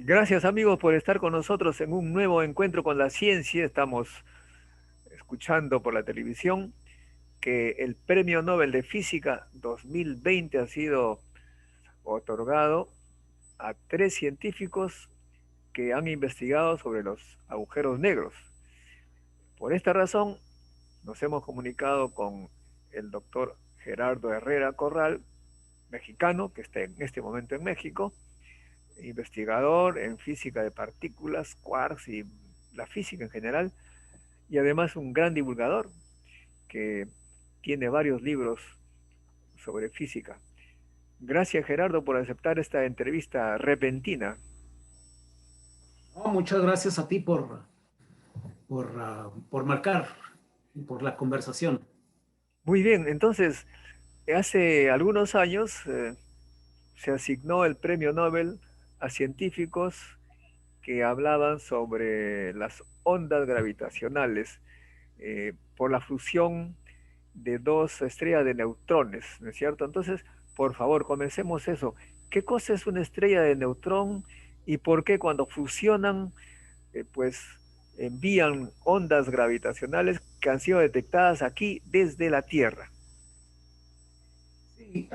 Gracias amigos por estar con nosotros en un nuevo encuentro con la ciencia. Estamos escuchando por la televisión que el Premio Nobel de Física 2020 ha sido otorgado a tres científicos que han investigado sobre los agujeros negros. Por esta razón nos hemos comunicado con el doctor Gerardo Herrera Corral, mexicano, que está en este momento en México, investigador en física de partículas, quarks y la física en general, y además un gran divulgador que tiene varios libros sobre física. Gracias Gerardo por aceptar esta entrevista repentina. No, muchas gracias a ti por marcar y por la conversación. Muy bien, entonces, hace algunos años se asignó el premio Nobel a científicos que hablaban sobre las ondas gravitacionales por la fusión de dos estrellas de neutrones, ¿no es cierto? Entonces, por favor, comencemos eso. ¿Qué cosa es una estrella de neutrón y por qué cuando fusionan, pues envían ondas gravitacionales que han sido detectadas aquí desde la Tierra? Sí,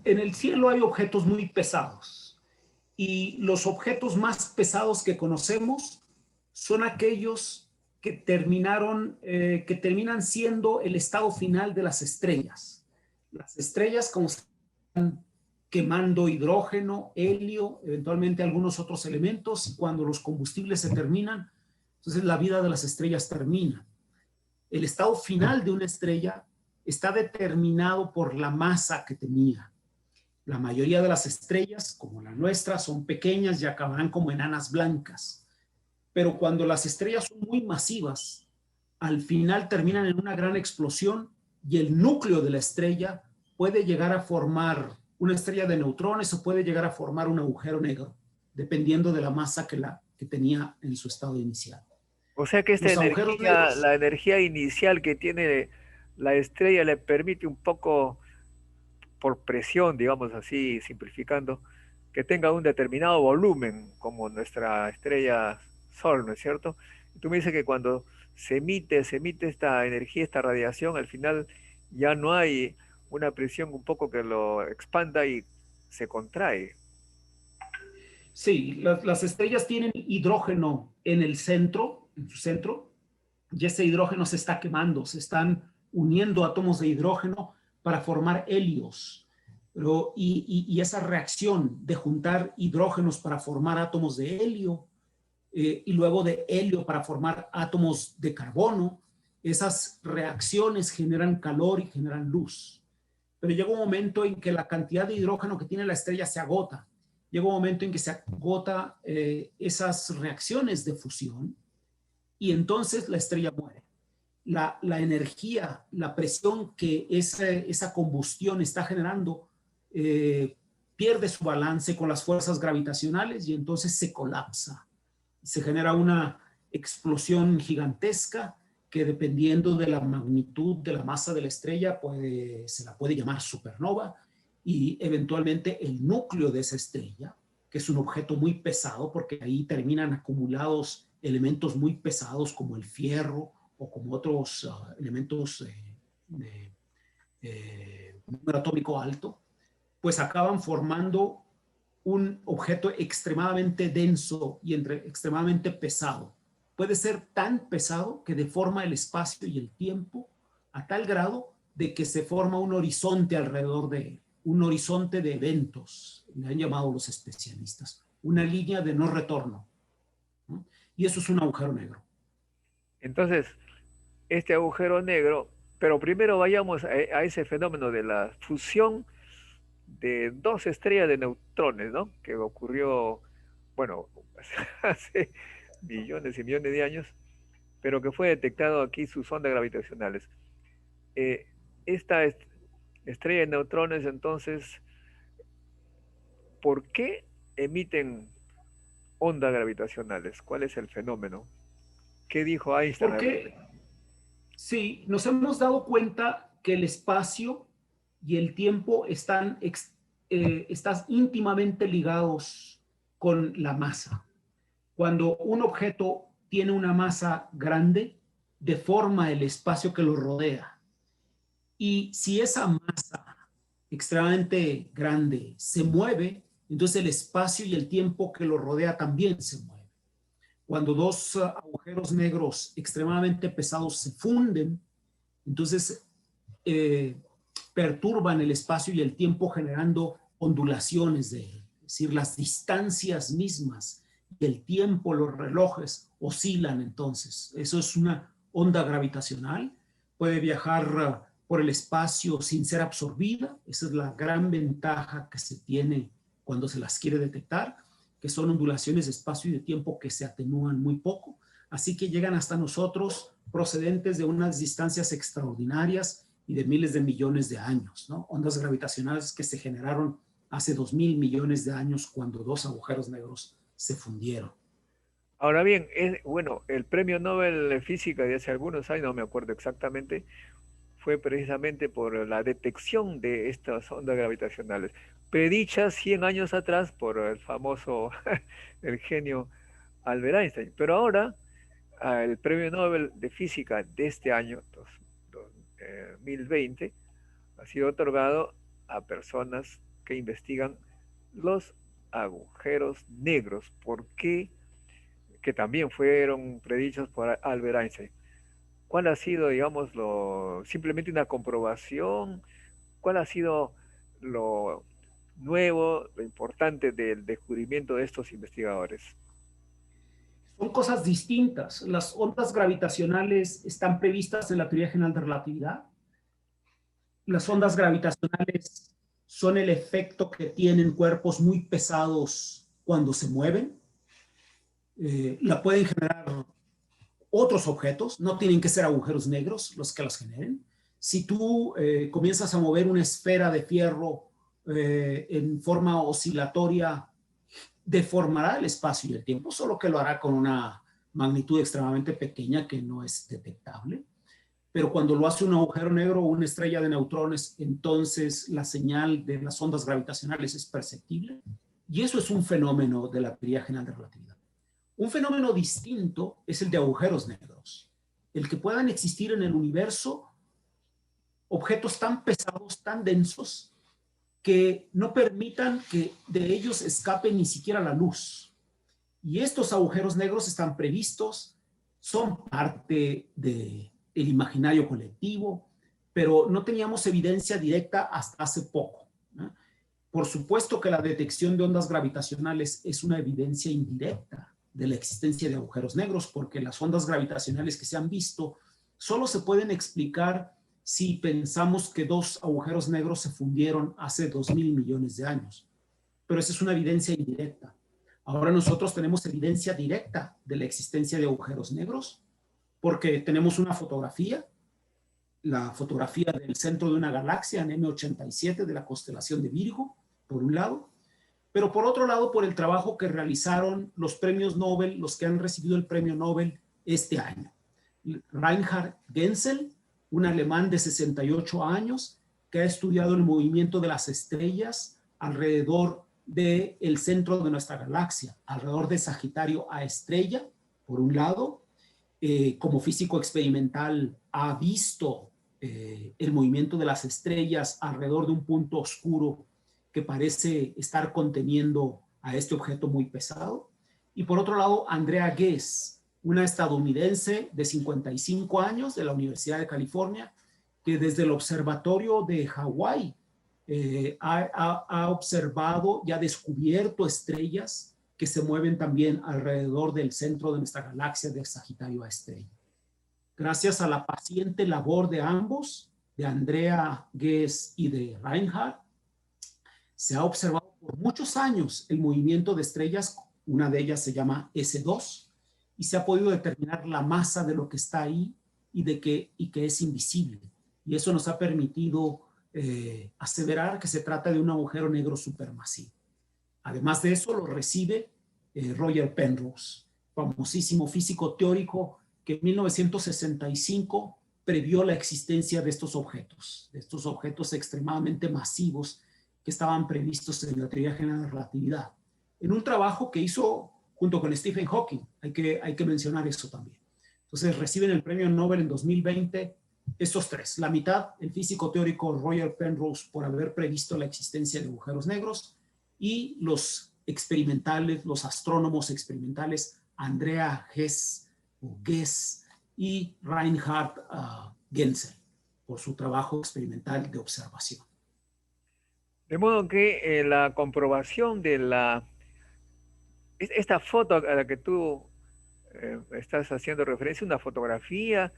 en el cielo hay objetos muy pesados y los objetos más pesados que conocemos son aquellos que terminan siendo el estado final de las estrellas. Las estrellas, como están quemando hidrógeno, helio, eventualmente algunos otros elementos, y cuando los combustibles se terminan, entonces la vida de las estrellas termina. El estado final de una estrella está determinado por la masa que tenía. La mayoría de las estrellas, como la nuestra, son pequeñas y acabarán como enanas blancas. Pero cuando las estrellas son muy masivas, al final terminan en una gran explosión y el núcleo de la estrella puede llegar a formar una estrella de neutrones o puede llegar a formar un agujero negro, dependiendo de la masa que tenía en su estado inicial. O sea que esta Los agujeros energía, negros, la energía inicial que tiene la estrella le permite un poco, por presión, digamos así, simplificando, que tenga un determinado volumen, como nuestra estrella Sol, ¿no es cierto? Y tú me dices que cuando se emite esta energía, esta radiación, al final ya no hay una presión un poco que lo expanda y se contrae. sí, las estrellas tienen hidrógeno en el centro, en su centro, y ese hidrógeno se está quemando, se están uniendo átomos de hidrógeno para formar helios. Y esa reacción de juntar hidrógenos para formar átomos de helio y luego de helio para formar átomos de carbono, esas reacciones generan calor y generan luz. Pero llega un momento en que la cantidad de hidrógeno que tiene la estrella se agota. Llega un momento en que se agota esas reacciones de fusión y entonces la estrella muere. La energía, la presión que esa combustión está generando pierde su balance con las fuerzas gravitacionales y entonces se colapsa. Se genera una explosión gigantesca que dependiendo de la magnitud de la masa de la estrella se la puede llamar supernova y eventualmente el núcleo de esa estrella, que es un objeto muy pesado porque ahí terminan acumulados elementos muy pesados como el fierro o como otros elementos de número atómico alto, pues acaban formando un objeto extremadamente denso y extremadamente pesado. Puede ser tan pesado que deforma el espacio y el tiempo a tal grado de que se forma un horizonte alrededor de él, un horizonte de eventos, le han llamado los especialistas, una línea de no retorno, ¿no? Y eso es un agujero negro. Entonces, este agujero negro, pero primero vayamos a ese fenómeno de la fusión de dos estrellas de neutrones, ¿no? Que ocurrió, bueno, hace millones y millones de años, pero que fue detectado aquí sus ondas gravitacionales. Eh, esta estrella de neutrones, entonces, ¿por qué emiten ondas gravitacionales? ¿Cuál es el fenómeno? ¿Qué dijo Einstein al Porque respecto? sí, nos hemos dado cuenta que el espacio y el tiempo están íntimamente ligados con la masa. Cuando un objeto tiene una masa grande, deforma el espacio que lo rodea. Y si esa masa extremadamente grande se mueve, entonces el espacio y el tiempo que lo rodea también se mueve. Cuando dos agujeros negros extremadamente pesados se funden, entonces eh, perturban el espacio y el tiempo generando ondulaciones de él. Es decir, las distancias mismas y el tiempo, los relojes oscilan entonces. Eso es una onda gravitacional. Puede viajar por el espacio sin ser absorbida. Esa es la gran ventaja que se tiene cuando se las quiere detectar, que son ondulaciones de espacio y de tiempo que se atenúan muy poco. Así que llegan hasta nosotros procedentes de unas distancias extraordinarias y de miles de millones de años, ¿no? Ondas gravitacionales que se generaron hace 2.000 millones de años cuando dos agujeros negros se fundieron. Ahora bien, bueno, el premio Nobel de Física de hace algunos años, no me acuerdo exactamente, fue precisamente por la detección de estas ondas gravitacionales, predichas 100 años atrás por el famoso, el genio Albert Einstein. Pero ahora, el premio Nobel de Física de este año, 2020, ha sido otorgado a personas que investigan los agujeros negros. ¿Por qué? Que también fueron predichos por Albert Einstein. ¿Cuál ha sido, digamos, simplemente una comprobación? ¿Cuál ha sido lo nuevo, lo importante del descubrimiento de estos investigadores? Son cosas distintas. Las ondas gravitacionales están previstas en la teoría general de relatividad. Las ondas gravitacionales son el efecto que tienen cuerpos muy pesados cuando se mueven. La pueden generar otros objetos, no tienen que ser agujeros negros los que las generen. Si tú comienzas a mover una esfera de fierro en forma oscilatoria, deformará el espacio y el tiempo, solo que lo hará con una magnitud extremadamente pequeña que no es detectable. Pero cuando lo hace un agujero negro o una estrella de neutrones, entonces la señal de las ondas gravitacionales es perceptible. Y eso es un fenómeno de la teoría general de relatividad. Un fenómeno distinto es el de agujeros negros. El que puedan existir en el universo objetos tan pesados, tan densos, que no permitan que de ellos escape ni siquiera la luz. Y estos agujeros negros están previstos, son parte del imaginario colectivo, pero no teníamos evidencia directa hasta hace poco, ¿no? Por supuesto que la detección de ondas gravitacionales es una evidencia indirecta de la existencia de agujeros negros, porque las ondas gravitacionales que se han visto solo se pueden explicar si pensamos que dos agujeros negros se fundieron hace 2.000 millones de años. Pero esa es una evidencia indirecta. Ahora nosotros tenemos evidencia directa de la existencia de agujeros negros porque tenemos una fotografía, la fotografía del centro de una galaxia en M87 de la constelación de Virgo, por un lado, pero por otro lado por el trabajo que realizaron los premios Nobel, los que han recibido el premio Nobel este año. Reinhard Genzel, un alemán de 68 años que ha estudiado el movimiento de las estrellas alrededor del centro de nuestra galaxia, alrededor de Sagitario A estrella, por un lado. Como físico experimental ha visto el movimiento de las estrellas alrededor de un punto oscuro que parece estar conteniendo a este objeto muy pesado. Y por otro lado, Andrea Ghez, una estadounidense de 55 años de la Universidad de California, que desde el observatorio de Hawái ha observado y ha descubierto estrellas que se mueven también alrededor del centro de nuestra galaxia de Sagitario A estrella. Gracias a la paciente labor de ambos, de Andrea Ghez y de Reinhard, se ha observado por muchos años el movimiento de estrellas, una de ellas se llama S2, y se ha podido determinar la masa de lo que está ahí y que es invisible. Y eso nos ha permitido aseverar que se trata de un agujero negro supermasivo. Además de eso, lo recibe Roger Penrose, famosísimo físico teórico que en 1965 previó la existencia de estos objetos extremadamente masivos que estaban previstos en la teoría general de relatividad. En un trabajo que hizo junto con Stephen Hawking. Hay que mencionar eso también. Entonces reciben el premio Nobel en 2020 estos tres. La mitad, el físico teórico Roger Penrose por haber previsto la existencia de agujeros negros, y los experimentales, los astrónomos experimentales Andrea Ghez y Reinhard Genzel por su trabajo experimental de observación. De modo que la comprobación de esta foto a la que tú estás haciendo referencia, una fotografía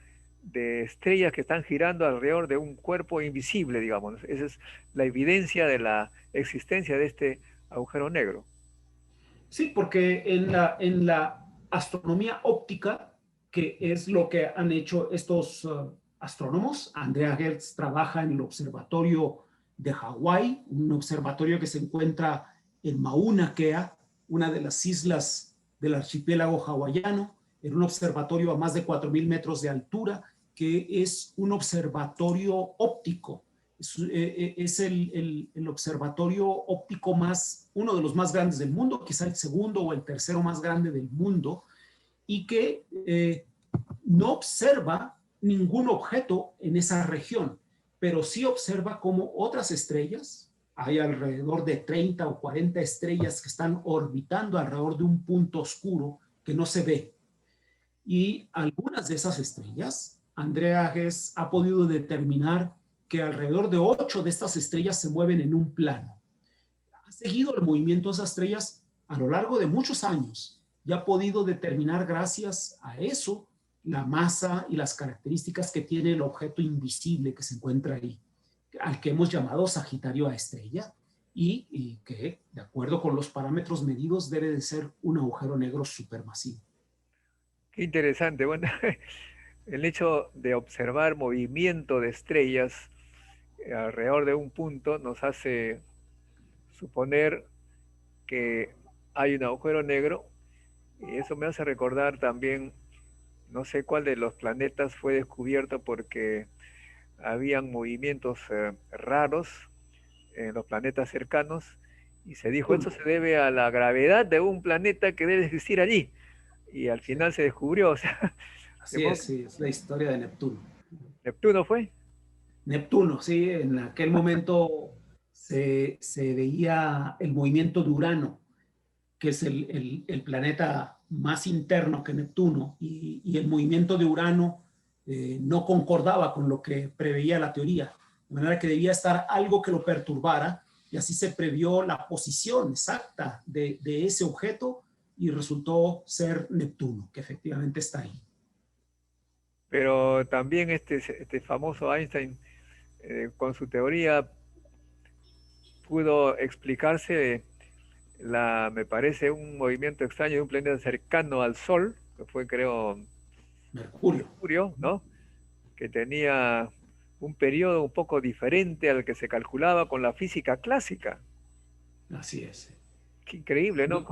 de estrellas que están girando alrededor de un cuerpo invisible, digamos. Esa es la evidencia de la existencia de este agujero negro. Sí, porque en la astronomía óptica, que es lo que han hecho estos astrónomos, Andrea Ghez trabaja en el observatorio de Hawái, un observatorio que se encuentra en Mauna Kea, una de las islas del archipiélago hawaiano, en un observatorio a más de 4.000 metros de altura, que es un observatorio óptico. Es el observatorio óptico uno de los más grandes del mundo, quizá el segundo o el tercero más grande del mundo, y que no observa ningún objeto en esa región, pero sí observa cómo otras estrellas, hay alrededor de 30 o 40 estrellas que están orbitando alrededor de un punto oscuro que no se ve. Y algunas de esas estrellas, Andrea Ghez ha podido determinar que alrededor de 8 de estas estrellas se mueven en un plano. Ha seguido el movimiento de esas estrellas a lo largo de muchos años y ha podido determinar, gracias a eso, la masa y las características que tiene el objeto invisible que se encuentra ahí, al que hemos llamado Sagitario A estrella, y que, de acuerdo con los parámetros medidos, debe de ser un agujero negro supermasivo. Qué interesante. Bueno, el hecho de observar movimiento de estrellas alrededor de un punto nos hace suponer que hay un agujero negro, y eso me hace recordar también, no sé cuál de los planetas fue descubierto porque habían movimientos raros en los planetas cercanos, y se dijo, esto se debe a la gravedad de un planeta que debe existir allí, y al final se descubrió, o sea, Así es, sí, es la historia de Neptuno. ¿Neptuno fue? Neptuno, sí, en aquel momento se veía el movimiento de Urano, que es el planeta más interno que Neptuno, y el movimiento de Urano no concordaba con lo que preveía la teoría, de manera que debía estar algo que lo perturbara, y así se previó la posición exacta de ese objeto, y resultó ser Neptuno, que efectivamente está ahí. Pero también este famoso Einstein, con su teoría, pudo explicarse me parece, un movimiento extraño de un planeta cercano al Sol, que fue, creo, Mercurio, ¿no? Que tenía un periodo un poco diferente al que se calculaba con la física clásica. Así es. Qué increíble, ¿no?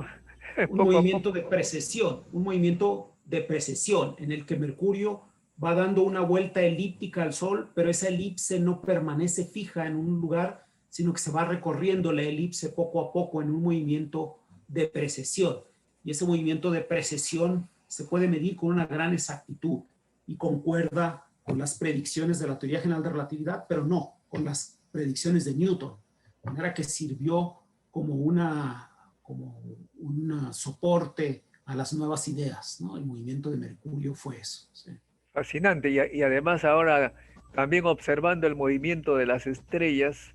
Un movimiento de precesión, un movimiento de precesión en el que Mercurio va dando una vuelta elíptica al Sol, pero esa elipse no permanece fija en un lugar, sino que se va recorriendo la elipse poco a poco en un movimiento de precesión. Y ese movimiento de precesión se puede medir con una gran exactitud y concuerda con las predicciones de la teoría general de relatividad, pero no con las predicciones de Newton. De manera que sirvió como un soporte a las nuevas ideas, ¿no? El movimiento de Mercurio fue eso. ¿Sí? Fascinante, y además ahora también observando el movimiento de las estrellas,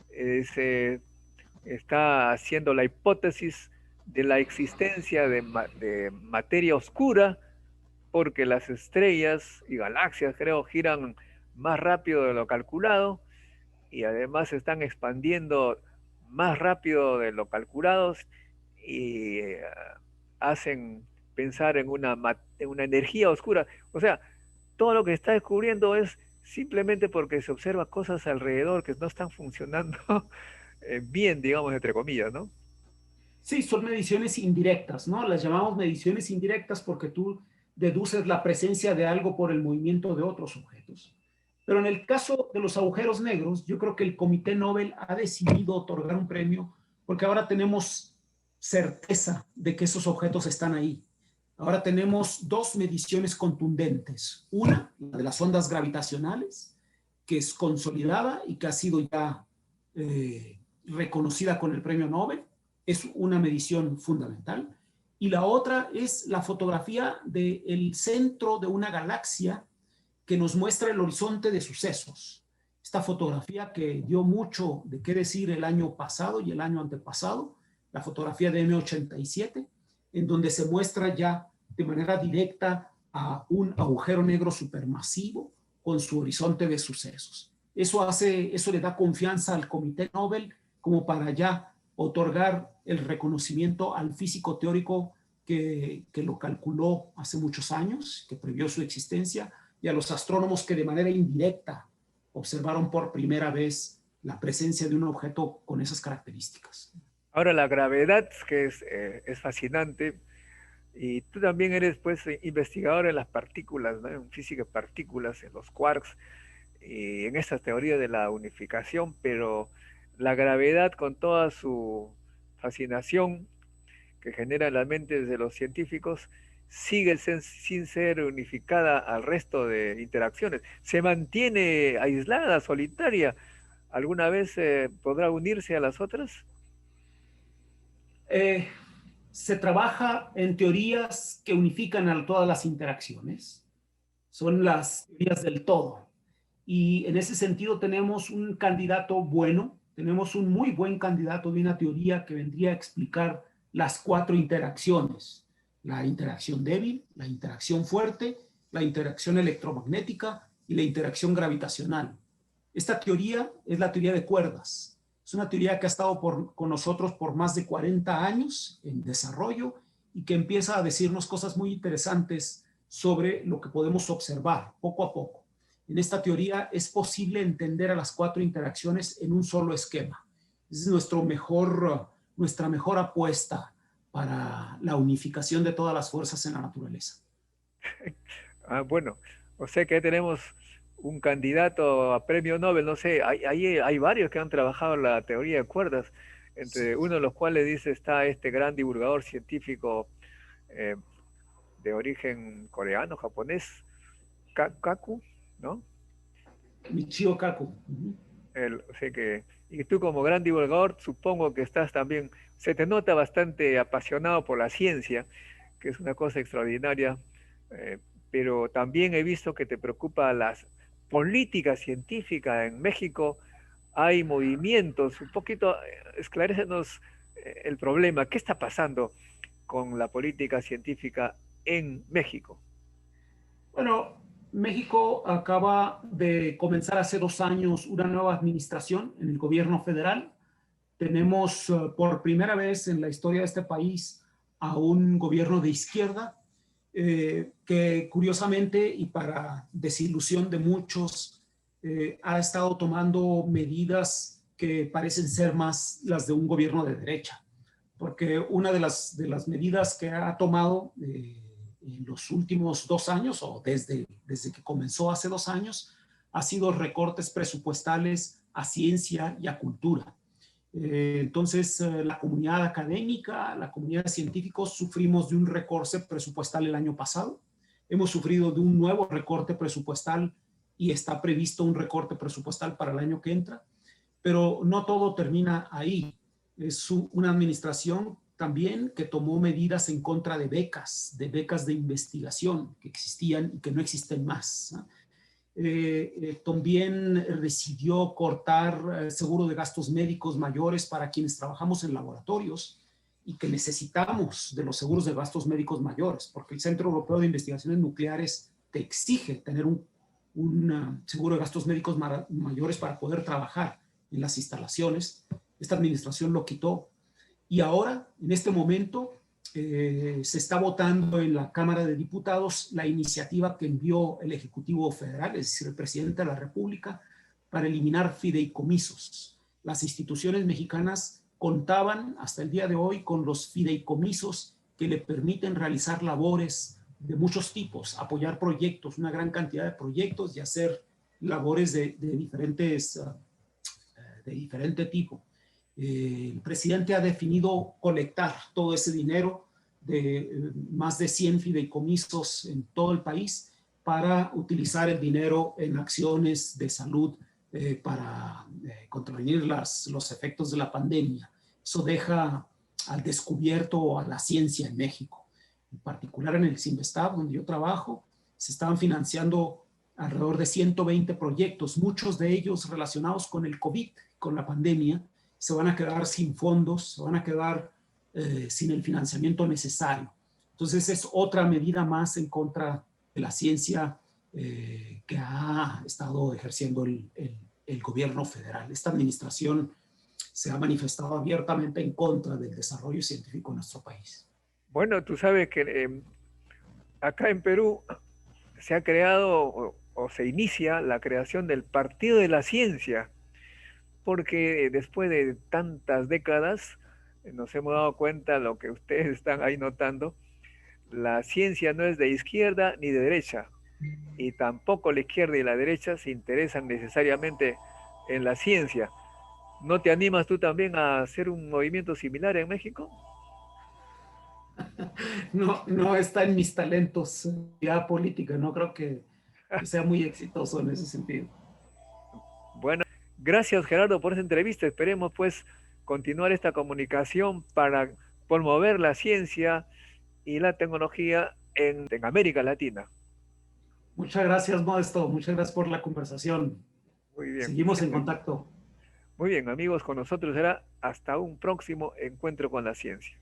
se está haciendo la hipótesis de la existencia de materia oscura, porque las estrellas y galaxias, creo, giran más rápido de lo calculado, y además se están expandiendo más rápido de lo calculado, y hacen pensar en una energía oscura. O sea, todo lo que está descubriendo es simplemente porque se observa cosas alrededor que no están funcionando bien, digamos, entre comillas, ¿no? Sí, son mediciones indirectas, ¿no? Las llamamos mediciones indirectas porque tú deduces la presencia de algo por el movimiento de otros objetos. Pero en el caso de los agujeros negros, yo creo que el Comité Nobel ha decidido otorgar un premio porque ahora tenemos certeza de que esos objetos están ahí. Ahora tenemos dos mediciones contundentes. Una, la de las ondas gravitacionales, que es consolidada y que ha sido ya reconocida con el premio Nobel. Es una medición fundamental. Y la otra es la fotografía del centro de una galaxia que nos muestra el horizonte de sucesos. Esta fotografía que dio mucho de qué decir el año pasado y el año antepasado, la fotografía de M87, en donde se muestra ya de manera directa a un agujero negro supermasivo con su horizonte de sucesos. Eso le da confianza al Comité Nobel como para ya otorgar el reconocimiento al físico teórico que lo calculó hace muchos años, que previó su existencia, y a los astrónomos que de manera indirecta observaron por primera vez la presencia de un objeto con esas características. Ahora, la gravedad, que es fascinante, y tú también eres pues investigador en las partículas, ¿no? En física de partículas, en los quarks, y en esta teoría de la unificación, pero la gravedad con toda su fascinación que genera en las mentes de los científicos sigue sin ser unificada al resto de interacciones. Se mantiene aislada, solitaria. ¿Alguna vez podrá unirse a las otras? Eh, Se trabaja en teorías que unifican a todas las interacciones. Son las teorías del todo. Y en ese sentido tenemos un candidato bueno, tenemos un muy buen candidato de una teoría que vendría a explicar las cuatro interacciones: la interacción débil, la interacción fuerte, la interacción electromagnética y la interacción gravitacional. Esta teoría es la teoría de cuerdas. Es una teoría que ha estado con nosotros por más de 40 años en desarrollo y que empieza a decirnos cosas muy interesantes sobre lo que podemos observar poco a poco. En esta teoría es posible entender a las cuatro interacciones en un solo esquema. Es nuestra mejor apuesta para la unificación de todas las fuerzas en la naturaleza. Ah, bueno, o sea que tenemos un candidato a premio Nobel, no sé, hay varios que han trabajado en la teoría de cuerdas, entre uno de los cuales dice está este gran divulgador científico eh, de origen coreano, japonés, Kaku, ¿no? Michio Kaku. O sea que, y tú como gran divulgador, supongo que estás también, se te nota bastante apasionado por la ciencia, que es una cosa extraordinaria, eh, pero también he visto que te preocupa las políticas científicas en México. Hay movimientos, un poquito, esclarécenos el problema, ¿qué está pasando con la política científica en México? Bueno, México acaba de comenzar hace 2 años una nueva administración en el gobierno federal. Tenemos por primera vez en la historia de este país a un gobierno de izquierda que curiosamente y para desilusión de muchos ha estado tomando medidas que parecen ser más las de un gobierno de derecha, porque una de las medidas que ha tomado en los últimos 2 años o desde que comenzó hace 2 años ha sido recortes presupuestales a ciencia y a cultura. Entonces, la comunidad académica, la comunidad de científicos sufrimos de un recorte presupuestal el año pasado. Hemos sufrido de un nuevo recorte presupuestal y está previsto un recorte presupuestal para el año que entra. Pero no todo termina ahí. Es una administración también que tomó medidas en contra de becas de investigación que existían y que no existen más, ¿no? También decidió cortar seguro de gastos médicos mayores para quienes trabajamos en laboratorios y que necesitamos de los seguros de gastos médicos mayores, porque el Centro Europeo de Investigaciones Nucleares te exige tener un seguro de gastos médicos mayores para poder trabajar en las instalaciones. Esta administración lo quitó y ahora, en este momento, se está votando en la Cámara de Diputados la iniciativa que envió el Ejecutivo Federal, es decir, el presidente de la República, para eliminar fideicomisos. Las instituciones mexicanas contaban hasta el día de hoy con los fideicomisos que le permiten realizar labores de muchos tipos, apoyar proyectos, una gran cantidad de proyectos y hacer labores de diferente tipo. El presidente ha definido colectar todo ese dinero de más de 100 fideicomisos en todo el país para utilizar el dinero en acciones de salud para contravenir los efectos de la pandemia. Eso deja al descubierto a la ciencia en México. En particular en el CIMBESTAB, donde yo trabajo, se estaban financiando alrededor de 120 proyectos, muchos de ellos relacionados con el COVID, con la pandemia. Se van a quedar sin fondos, se van a quedar sin el financiamiento necesario. Entonces es otra medida más en contra de la ciencia que ha estado ejerciendo el gobierno federal. Esta administración se ha manifestado abiertamente en contra del desarrollo científico en nuestro país. Bueno, tú sabes que acá en Perú se ha creado o se inicia la creación del Partido de la Ciencia, porque después de tantas décadas nos hemos dado cuenta, lo que ustedes están ahí notando, la ciencia no es de izquierda ni de derecha, y tampoco la izquierda y la derecha se interesan necesariamente en la ciencia. ¿No te animas tú también a hacer un movimiento similar en México? No, no está en mis talentos ya política, no creo que sea muy exitoso en ese sentido. Bueno, gracias Gerardo por esta entrevista. Esperemos pues continuar esta comunicación para promover la ciencia y la tecnología en América Latina. Muchas gracias, Modesto. Muchas gracias por la conversación. Muy bien. Seguimos en contacto. Muy bien, amigos, con nosotros será hasta un próximo encuentro con la ciencia.